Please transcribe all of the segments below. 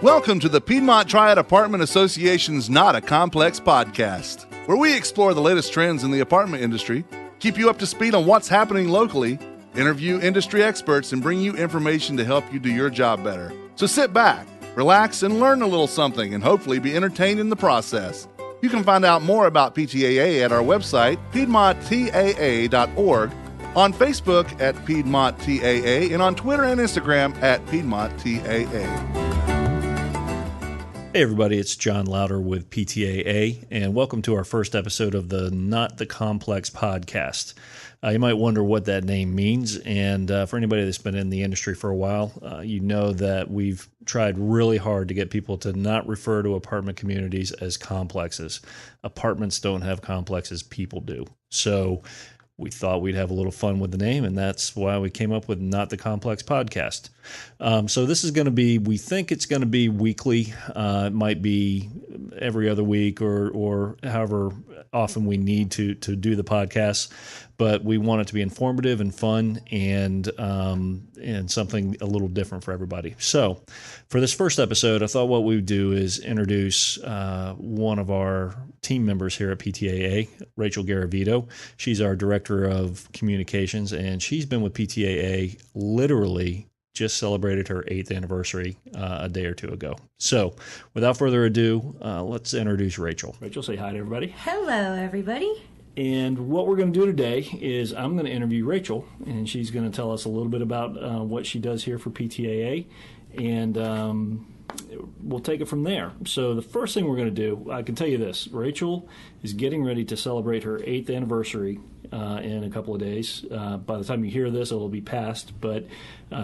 Welcome to the Piedmont Triad Apartment Association's Not a Complex podcast, where we explore the latest trends in the apartment industry, keep you up to speed on what's happening locally, interview industry experts, and bring you information to help you do your job better. So sit back, relax, and learn a little something, and hopefully be entertained in the process. You can find out more about PTAA at our website, piedmonttaa.org, on Facebook at Piedmont TAA, and on Twitter and Instagram at Piedmont TAA. Hey everybody, it's John Louder with PTAA, and welcome to our first episode of the Not the Complex podcast. You might wonder what that name means, and for anybody that's been in the industry for a while, you know that we've tried really hard to get people to not refer to apartment communities as complexes. Apartments don't have complexes, people do. So we thought we'd have a little fun with the name, and that's why we came up with Not the Complex podcast. So this is going to be, we think it's going to be weekly. It might be every other week or however often we need to do the podcast. But we want it to be informative and fun and something a little different for everybody. So for this first episode, I thought what we would do is introduce one of our team members here at PTAA, Rachel Garavito. She's our Director of Communications, and she's been with PTAA literally just celebrated her 8th anniversary a day or two ago. So without further ado, let's introduce Rachel. Rachel, say hi to everybody. Hello, everybody. And what we're going to do today is I'm going to interview Rachel, and she's going to tell us a little bit about what she does here for PTAA, and we'll take it from there. So the first thing we're going to do, I can tell you this, Rachel is getting ready to celebrate her 8th anniversary in a couple of days. By the time you hear this, it will be past, but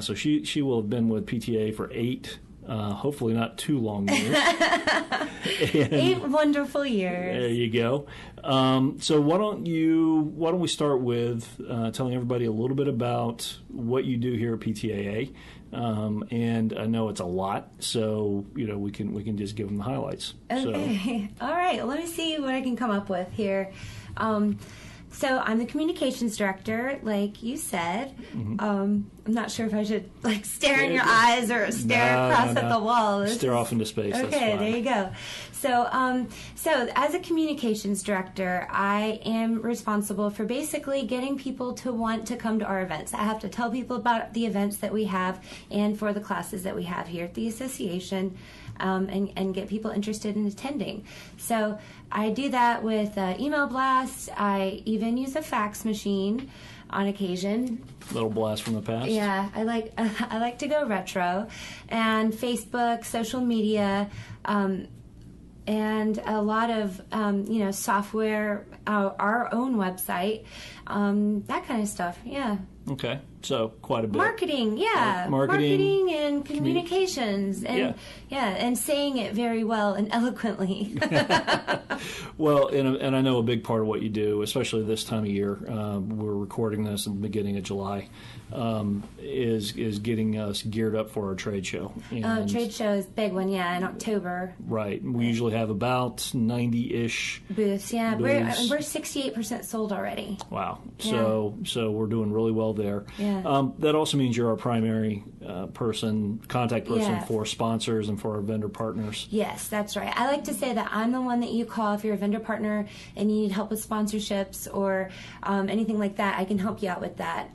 so she will have been with PTA for 8 hopefully not too long years. 8 wonderful years. There you go. So why don't we start with telling everybody a little bit about what you do here at PTAA, and I know it's a lot, so we can just give them the highlights. Okay. So. All right. Let me see what I can come up with here. So I'm the communications director, like you said. Mm-hmm. I'm not sure if I should stare in your eyes or stare across at the wall. Stare off into space. Okay, there you go. So, as a communications director, I am responsible for basically getting people to want to come to our events. I have to tell people about the events that we have and for the classes that we have here at the association. And get people interested in attending. So I do that with email blasts. I even use a fax machine on occasion. Little blast from the past. Yeah, I like to go retro, and Facebook, social media, and a lot of software, our own website, that kind of stuff. Yeah. Okay, so quite a bit. Marketing, yeah. Marketing and communications, and and saying it very well and eloquently. Well, and I know a big part of what you do, especially this time of year, we're recording this in the beginning of July, is getting us geared up for our trade show. Trade show is a big one, in October. Right. We usually have about 90-ish booths. Yeah, we're 68% sold already. Wow. So we're doing really well there. Yeah. That also means you're our primary contact person for sponsors and for our vendor partners. Yes, that's right. I like to say that I'm the one that you call if you're a vendor partner and you need help with sponsorships or anything like that. I can help you out with that.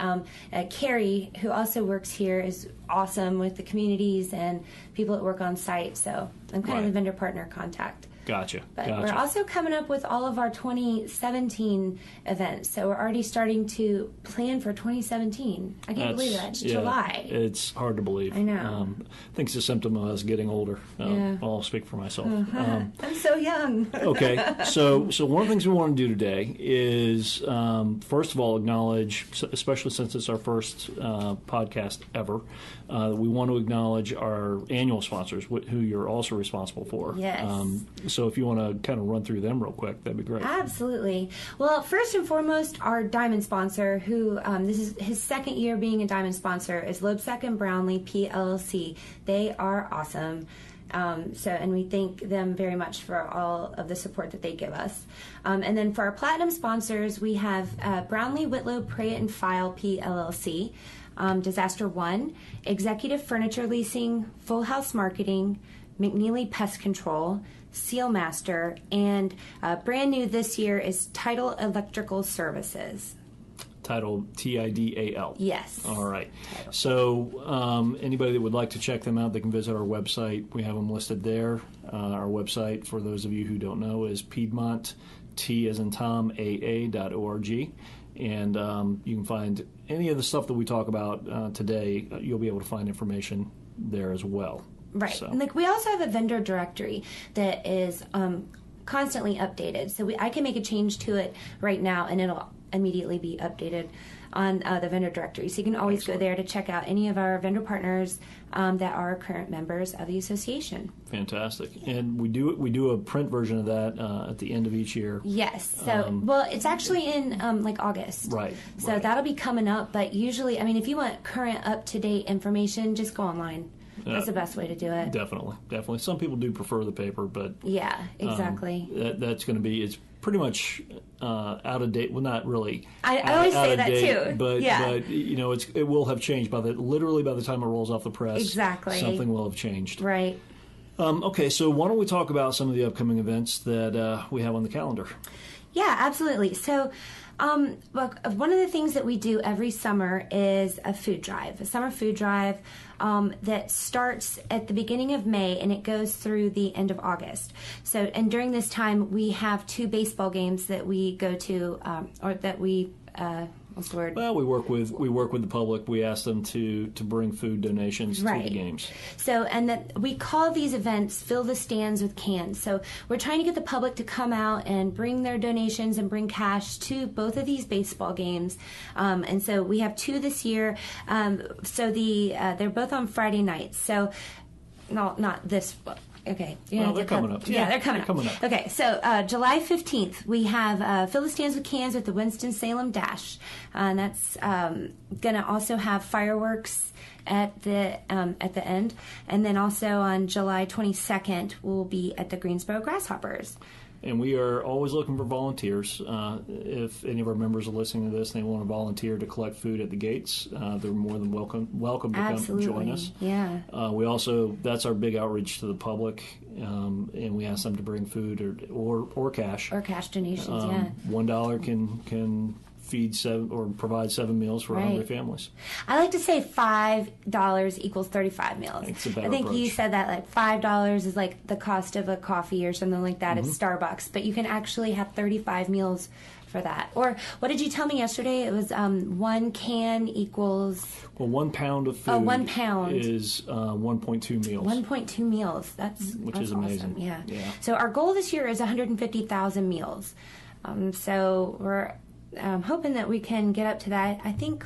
Carrie, who also works here, is awesome with the communities and people that work on site. So I'm kind of the vendor partner contact. Gotcha. But we're also coming up with all of our 2017 events. So we're already starting to plan for 2017. I can't believe that. It's July. It's hard to believe. I know. I think it's a symptom of us getting older. I'll speak for myself. I'm so young. Okay. So one of the things we want to do today is, first of all, acknowledge, especially since it's our first podcast ever, we want to acknowledge our annual sponsors, who you're also responsible for. Yes. So if you want to kind of run through them real quick, that'd be great. Absolutely. Well, first and foremost, our diamond sponsor, who this is his second year being a diamond sponsor, is Loebsack and Brownlee PLLC. They are awesome. And we thank them very much for all of the support that they give us. And then for our platinum sponsors, we have Brownlee Whitlow Pray and File PLLC, Disaster One, Executive Furniture Leasing, Full House Marketing, McNeely Pest Control, Sealmaster, and brand new this year is Tidal Electrical Services. Tidal, Tidal. Yes. All right. So anybody that would like to check them out, they can visit our website. We have them listed there. Our website, for those of you who don't know, is Piedmont, T as in Tom, AA.org. And you can find any of the stuff that we talk about today. You'll be able to find information there as well. Right. So. And we also have a vendor directory that is constantly updated. So I can make a change to it right now, and it'll immediately be updated on the vendor directory. So you can always go there to check out any of our vendor partners that are current members of the association. Fantastic. And we do a print version of that at the end of each year. Yes. So, well, it's actually in August. Right. So that'll be coming up. But usually, if you want current, up-to-date information, just go online. That's the best way to do it. Definitely. Some people do prefer the paper, but yeah, exactly. That's going to be, it's pretty much out of date. Well, not really. I always say that date, too. But yeah. It will have changed literally by the time it rolls off the press. Exactly. Something will have changed. Right. Okay, so why don't we talk about some of the upcoming events that we have on the calendar? Yeah, absolutely. So. Look, one of the things that we do every summer is a food drive, a summer food drive that starts at the beginning of May and it goes through the end of August. So, and during this time, we have 2 baseball games that we go to, or that we, what's the word? Well, we work with the public. We ask them to bring food donations to the games. So, and we call these events "Fill the Stands with Cans." So, we're trying to get the public to come out and bring their donations and bring cash to both of these baseball games. And so, we have 2 this year. So they're both on Friday nights. So, no, not this. Okay. Well, they're coming up. Yeah, they're coming up. Okay, so July 15th, we have Fill the Stands with Cans with the Winston-Salem Dash. And that's going to also have fireworks at the end. And then also on July 22nd, we'll be at the Greensboro Grasshoppers. And we are always looking for volunteers. If any of our members are listening to this and they want to volunteer to collect food at the gates, they're more than welcome to Absolutely. come join us. Yeah. We also, that's our big outreach to the public, and we ask them to bring food or cash. Or cash donations, yeah. $1 can feed 7 or provide 7 meals for hungry families. I like to say $5 equals 35 meals. I think you said that like $5 is like the cost of a coffee or something like that at Starbucks, but you can actually have 35 meals for that. Or what did you tell me yesterday? It was 1 can equals... Well, 1 pound of food 1 pound. is 1.2 meals. 1.2 meals. That's is amazing. Awesome. Yeah. So our goal this year is 150,000 meals. So we're hoping that we can get up to that. I think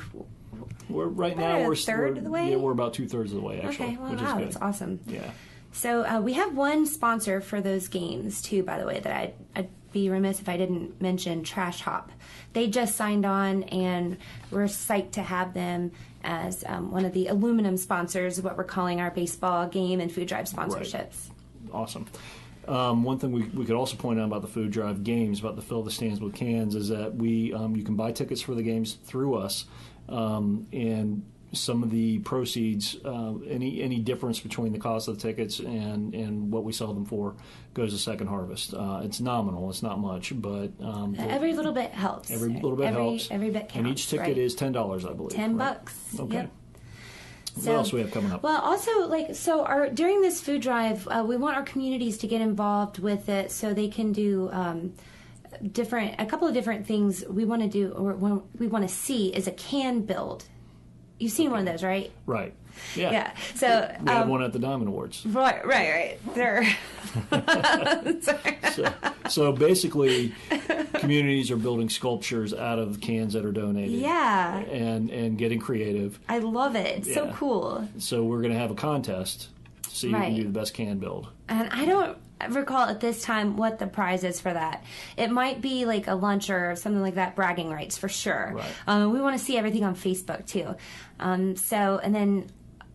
we're a third of the way. Yeah, we're about 2/3 of the way actually. Okay, well, which is wow, good. that's awesome. Yeah. So we have one sponsor for those games too, by the way, that I'd be remiss if I didn't mention. Trash Hop. They just signed on, and we're psyched to have them as one of the aluminum sponsors of what we're calling our baseball game and food drive sponsorships. Right. Awesome. One thing we could also point out about the food drive games, about the Fill the Stands with Cans, is that you can buy tickets for the games through us, and some of the proceeds, any difference between the cost of the tickets and what we sell them for, goes to Second Harvest. It's nominal; it's not much, but every little bit helps. Every little bit helps. Every bit counts. And each ticket is $10, I believe. $10. Okay. Yep. What else we have coming up? Well, also, during this food drive, we want our communities to get involved with it so they can do a couple of different things. We want to do, or we want to see, is a can build. You've seen one of those, right? Right. Yeah. Yeah. So we had one at the Diamond Awards. Right. There. So basically, communities are building sculptures out of cans that are donated. Yeah. And getting creative. I love it. It's so cool. So we're going to have a contest to see who can do the best can build. And I don't recall at this time what the prize is for that. It might be like a lunch or something like that, bragging rights for sure. Right. We want to see everything on Facebook too. And then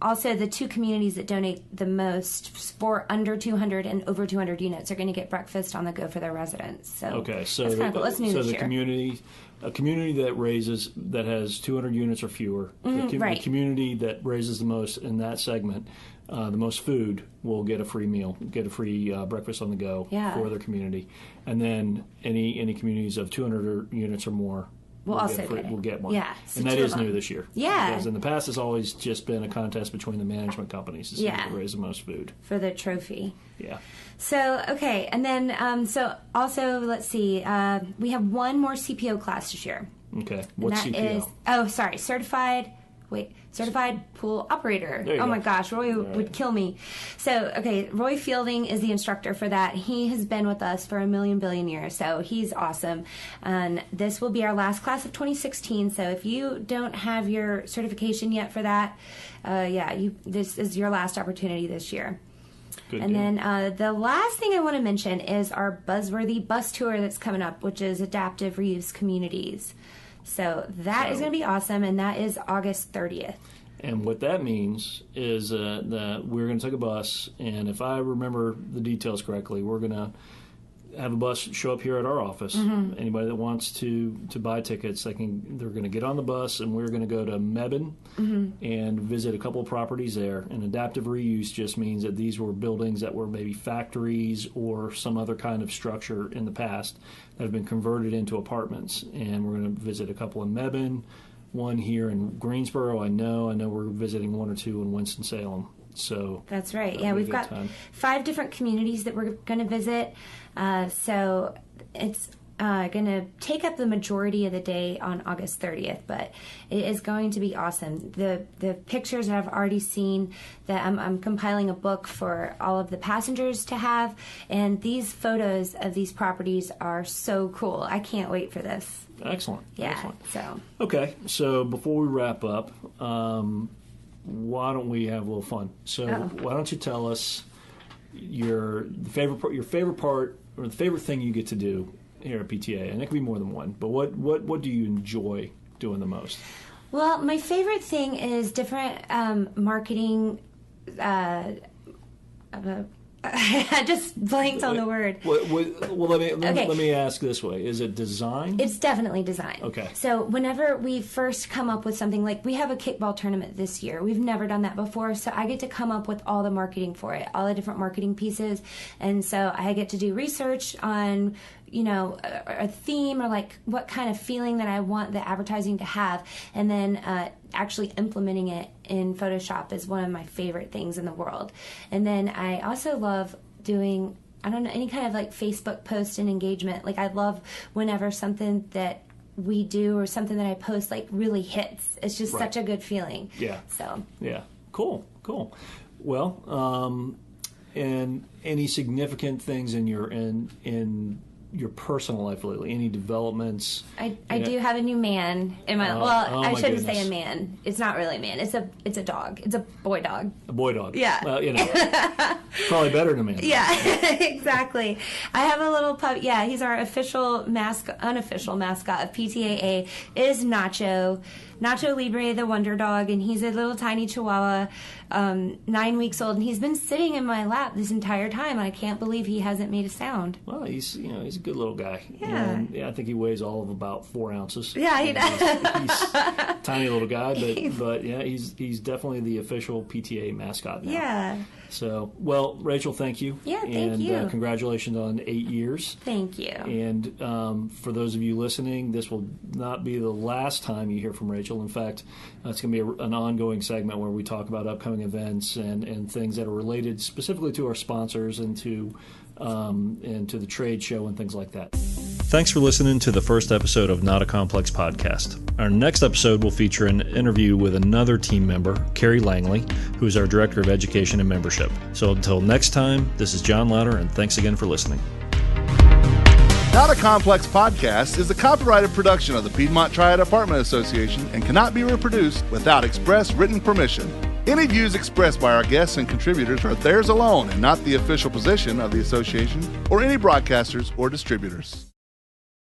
also the 2 communities that donate the most for under 200 and over 200 units are going to get breakfast on the go for their residents. So that's kind of cool. Let's new this year. A community that has 200 units or fewer, the community that raises the most in that segment the most food will get a free meal, get a free breakfast on the go for their community. And then any communities of 200 units or more we'll get one. Yeah, so and that is new this year. Yeah. Because in the past, it's always just been a contest between the management companies to see who can raise the most food. For the trophy. Yeah. So, okay. And then, so also, let's see. We have one more CPO class this year. Okay. What's CPO? Certified pool operator. Oh my gosh, Roy would kill me. So, okay, Roy Fielding is the instructor for that. He has been with us for a million billion years, so he's awesome. And this will be our last class of 2016. So if you don't have your certification yet for that, this is your last opportunity this year. And then the last thing I want to mention is our buzzworthy bus tour that's coming up, which is Adaptive Reuse Communities. So that is going to be awesome, and that is August 30th. And what that means is that we're going to take a bus, and if I remember the details correctly, we're going to have a bus show up here at our office. Mm-hmm. Anybody that wants to buy tickets, they're going to get on the bus, and we're going to go to Mebane and visit a couple of properties there. And adaptive reuse just means that these were buildings that were maybe factories or some other kind of structure in the past that have been converted into apartments. And we're going to visit a couple in Mebane, one here in Greensboro. I know we're visiting one or two in Winston-Salem. So that's right. Yeah, we've got 5 different communities that we're going to visit. So it's going to take up the majority of the day on August 30th, but it is going to be awesome. The pictures that I've already seen, that I'm compiling a book for all of the passengers to have, and these photos of these properties are so cool. I can't wait for this. Excellent. Yeah. Excellent. So okay. So before we wrap up, why don't we have a little fun? So why don't you tell us your favorite part or the favorite thing you get to do here at PTA? And it can be more than one, but what do you enjoy doing the most? Well, my favorite thing is different marketing. I just blanked on the word. Well, let me ask this way: is it design? It's definitely design. Okay. So whenever we first come up with something, like we have a kickball tournament this year, we've never done that before, so I get to come up with all the marketing for it, all the different marketing pieces, and so I get to do research on, a theme or like what kind of feeling that I want the advertising to have, and then actually implementing it in Photoshop is one of my favorite things in the world. And then I also love doing, any kind of like Facebook post and engagement. Like I love whenever something that we do or something that I post like really hits. It's just such a good feeling. Yeah. So. Yeah. Cool. Well, and any significant things in your personal life lately? Any developments? I do have a new man in my. I shouldn't say a man. It's not really a man. It's a dog. It's a boy dog. A boy dog. Yeah. Well, probably better than a man. Yeah, exactly. I have a little pup. Yeah, he's our unofficial mascot of PTAA. Is Nacho Libre, the Wonder Dog, and he's a little tiny Chihuahua, 9 weeks old, and he's been sitting in my lap this entire time, and I can't believe he hasn't made a sound. Well, he's a good little guy. Yeah. And, I think he weighs all of about 4 ounces. Yeah, he does. He's a tiny little guy, but yeah, he's definitely the official PTA mascot now. Yeah. So, well, Rachel, thank you. Yeah, thank you. And congratulations on 8 years. Thank you. And for those of you listening, this will not be the last time you hear from Rachel. In fact, it's going to be an ongoing segment where we talk about upcoming events and things that are related specifically to our sponsors and to the trade show and things like that. Thanks for listening to the first episode of Not a Complex Podcast. Our next episode will feature an interview with another team member, Carrie Langley, who is our Director of Education and Membership. So until next time, this is John Louder, and thanks again for listening. Not a Complex Podcast is a copyrighted production of the Piedmont Triad Apartment Association and cannot be reproduced without express written permission. Any views expressed by our guests and contributors are theirs alone and not the official position of the association or any broadcasters or distributors.